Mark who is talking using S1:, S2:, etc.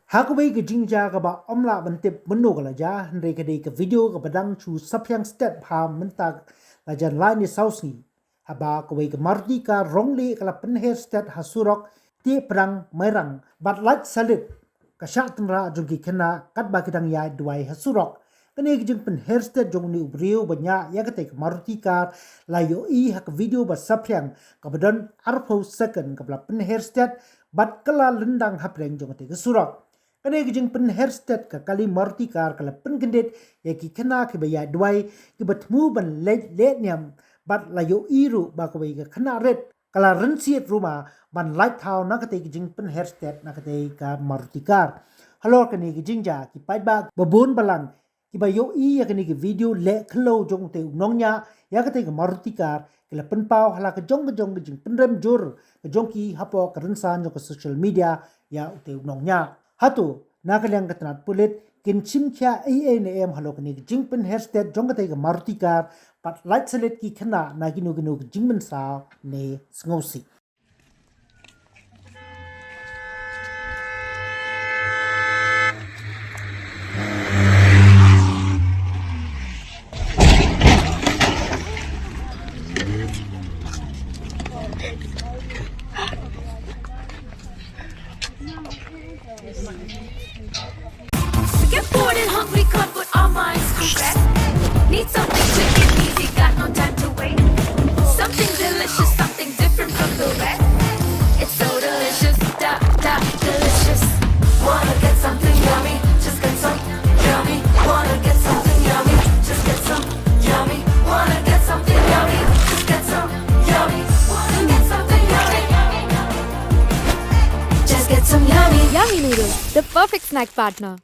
S1: Hakaway ke jingja ka ba omla bantip menu kala ja hendre ka de ka video ka badang chu sapyang step ha mentak la jan line south ni haba ka we ka marti ka rongli kala penher step hasurok ti perang merang bat lat salit ka syak tenra jongki kena kat ba kidang ya duai hasurok kene jing penher step jong ni ubriu banya ya ka te ka marti ka la yo I hak video ba sapyang ka badan arpo second ka bla penher step bat kala lendang hapreng jong te ka surok kane gijing pen herstet ka kali marti kar kala pen gendet ya ki kena ke baya duai ki batmu ban let niam bat layo iru ba ko ka kena red kala rensiet ruma ban light town na kate gijing pen herstet na kate ka marti kar halo kane gijing ja ki pai ba babun balang ki bayo I ya kane ki video le khlo jong te nongnya ya kate ka marti kar kala pen pau hala ka jong gijing pen rem jur ka jong ki hapo ka rensan jong ka social media ya te nongnya hatu nakalyang katnat pulit kin chimkya ANM halokni jingpen herstet jongate ga martikar pat light selet ki khana naginu jingmen sa ne sngosi
S2: Get bored and hungry, can't put our minds to rest. Need something quick and easy, got no time to wait. Something delicious, something different from the rest. It's so delicious, delicious. Wanna get something yummy, just get some yummy. Wanna get something yummy, just get some yummy. Wanna get something yummy, just get some yummy. Wanna get something yummy, just get some yummy.
S3: Yummy noodles, the perfect snack partner.